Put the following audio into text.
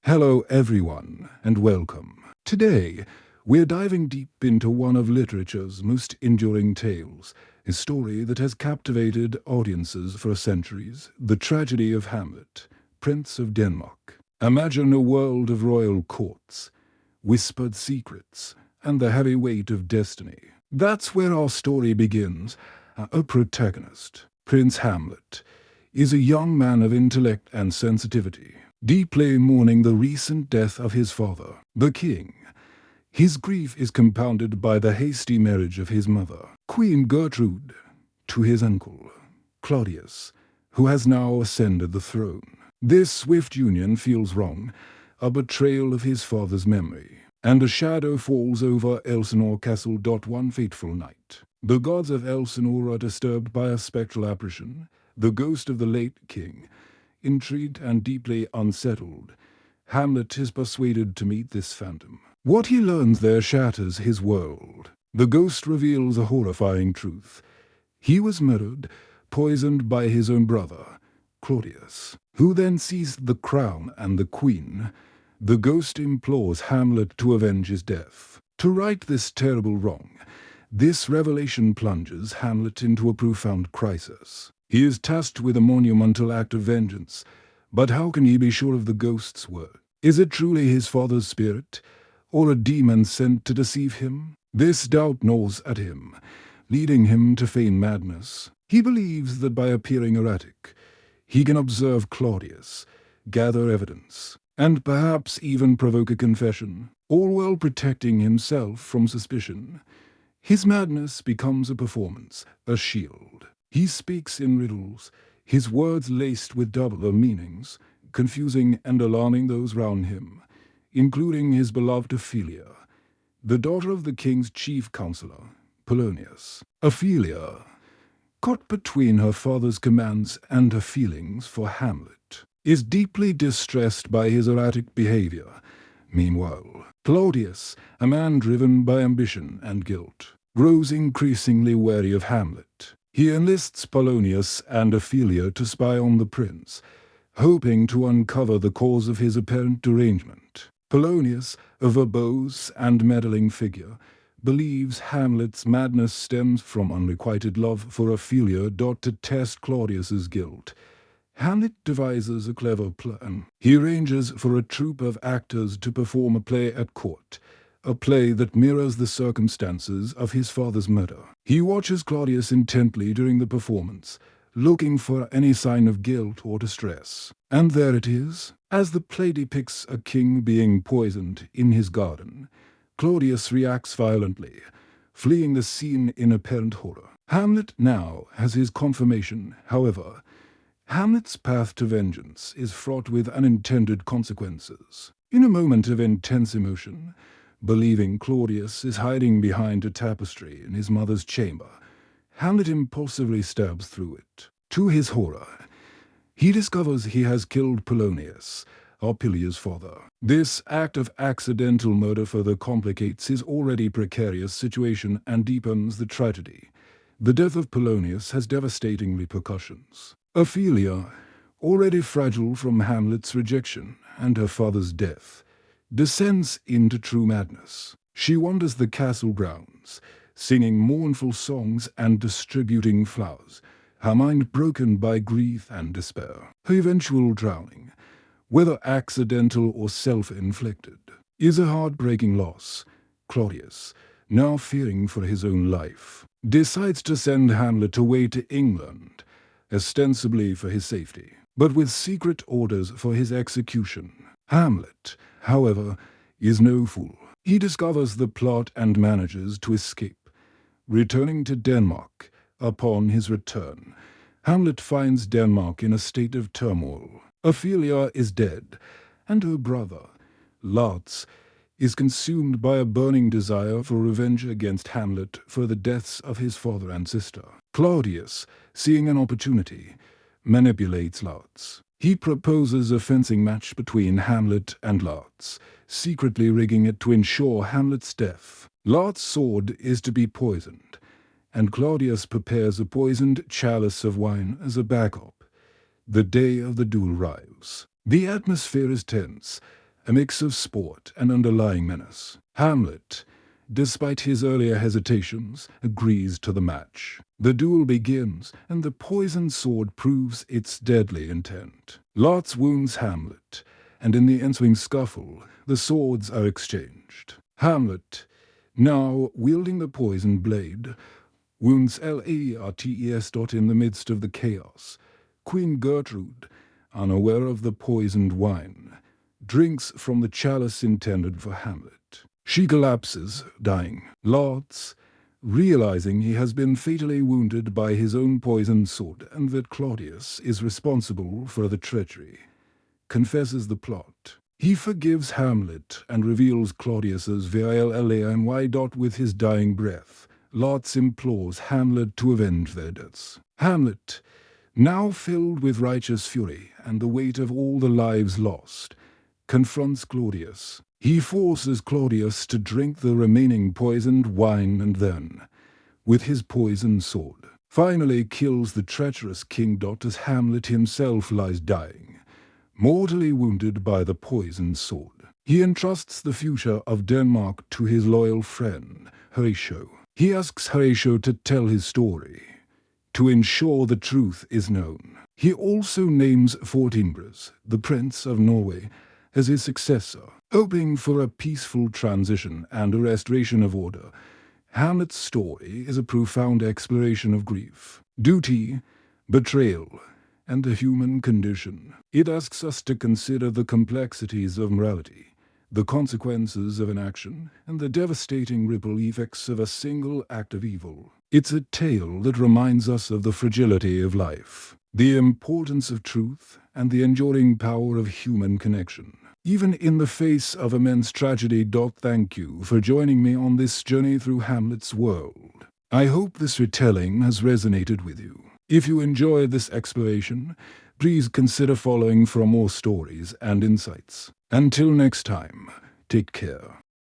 Hello everyone, and welcome. Today, we're diving deep into one of literature's most enduring tales, a story that has captivated audiences for centuries, the tragedy of Hamlet, Prince of Denmark. Imagine a world of royal courts, whispered secrets, and the heavy weight of destiny. That's where our story begins. Our protagonist, Prince Hamlet, is a young man of intellect and sensitivity, deeply mourning the recent death of his father, the king. His grief is compounded by the hasty marriage of his mother, Queen Gertrude, to his uncle, Claudius, who has now ascended the throne. This swift union feels wrong, a betrayal of his father's memory, and a shadow falls over Elsinore Castle. One fateful night, the gods of Elsinore are disturbed by a spectral apparition, the ghost of the late king. Intrigued and deeply unsettled, Hamlet is persuaded to meet this phantom. What he learns there shatters his world. The ghost reveals a horrifying truth. He was murdered, poisoned by his own brother, Claudius, who then seized the crown and the queen. The ghost implores Hamlet to avenge his death, to right this terrible wrong. This revelation plunges Hamlet into a profound crisis. He is tasked with a monumental act of vengeance, but how can he be sure of the ghost's word? Is it truly his father's spirit, or a demon sent to deceive him? This doubt gnaws at him, leading him to feign madness. He believes that by appearing erratic, he can observe Claudius, gather evidence, and perhaps even provoke a confession, all while protecting himself from suspicion. His madness becomes a performance, a shield. He speaks in riddles, his words laced with double meanings, confusing and alarming those round him, including his beloved Ophelia, the daughter of the king's chief counselor, Polonius. Ophelia, caught between her father's commands and her feelings for Hamlet, is deeply distressed by his erratic behavior. Meanwhile, Claudius, a man driven by ambition and guilt, grows increasingly wary of Hamlet. He enlists Polonius and Ophelia to spy on the prince, hoping to uncover the cause of his apparent derangement. Polonius, a verbose and meddling figure, believes Hamlet's madness stems from unrequited love for Ophelia. To test Claudius's guilt, Hamlet devises a clever plan. He arranges for a troupe of actors to perform a play at court, a play that mirrors the circumstances of his father's murder. He watches Claudius intently during the performance, looking for any sign of guilt or distress. And there it is. As the play depicts a king being poisoned in his garden, Claudius reacts violently, fleeing the scene in apparent horror. Hamlet now has his confirmation. However, Hamlet's path to vengeance is fraught with unintended consequences. In a moment of intense emotion, believing Claudius is hiding behind a tapestry in his mother's chamber, Hamlet impulsively stabs through it. To his horror, he discovers he has killed Polonius, Ophelia's father. This act of accidental murder further complicates his already precarious situation and deepens the tragedy. The death of Polonius has devastating repercussions. Ophelia, already fragile from Hamlet's rejection and her father's death, descends into true madness. She wanders the castle grounds, singing mournful songs and distributing flowers, her mind broken by grief and despair. Her eventual drowning, whether accidental or self-inflicted, is a heartbreaking loss. Claudius, now fearing for his own life, decides to send Hamlet away to England, ostensibly for his safety, but with secret orders for his execution. Hamlet, however, is no fool. He discovers the plot and manages to escape. Returning to Denmark, upon his return, Hamlet finds Denmark in a state of turmoil. Ophelia is dead, and her brother, Lars, is consumed by a burning desire for revenge against Hamlet for the deaths of his father and sister. Claudius, seeing an opportunity, manipulates Lars. He proposes a fencing match between Hamlet and Lars, secretly rigging it to ensure Hamlet's death. Lars' sword is to be poisoned, and Claudius prepares a poisoned chalice of wine as a backup. The day of the duel arrives. The atmosphere is tense, a mix of sport and underlying menace. Hamlet, despite his earlier hesitations, agrees to the match. The duel begins, and the poisoned sword proves its deadly intent. Lot wounds Hamlet, and in the ensuing scuffle, the swords are exchanged. Hamlet, now wielding the poisoned blade, wounds Laertes. In the midst of the chaos. Queen Gertrude, unaware of the poisoned wine, drinks from the chalice intended for Hamlet. She collapses, dying. Lot, realizing he has been fatally wounded by his own poisoned sword and that Claudius is responsible for the treachery, confesses the plot. He forgives Hamlet and reveals Claudius's vile L.A.N.Y. with his dying breath. Lot implores Hamlet to avenge their deaths. Hamlet, now filled with righteous fury and the weight of all the lives lost, confronts Claudius. He forces Claudius to drink the remaining poisoned wine and then, with his poisoned sword, finally kills the treacherous king as Hamlet himself lies dying, mortally wounded by the poisoned sword. He entrusts the future of Denmark to his loyal friend, Horatio. He asks Horatio to tell his story, to ensure the truth is known. He also names Fortinbras, the Prince of Norway, as his successor, hoping for a peaceful transition and a restoration of order. Hamlet's story is a profound exploration of grief, duty, betrayal, and the human condition. It asks us to consider the complexities of morality, the consequences of inaction, and the devastating ripple effects of a single act of evil. It's a tale that reminds us of the fragility of life, the importance of truth, and the enduring power of human connection, even in the face of immense tragedy. Thank you for joining me on this journey through Hamlet's world. I hope this retelling has resonated with you. If you enjoyed this exploration, please consider following for more stories and insights. Until next time, take care.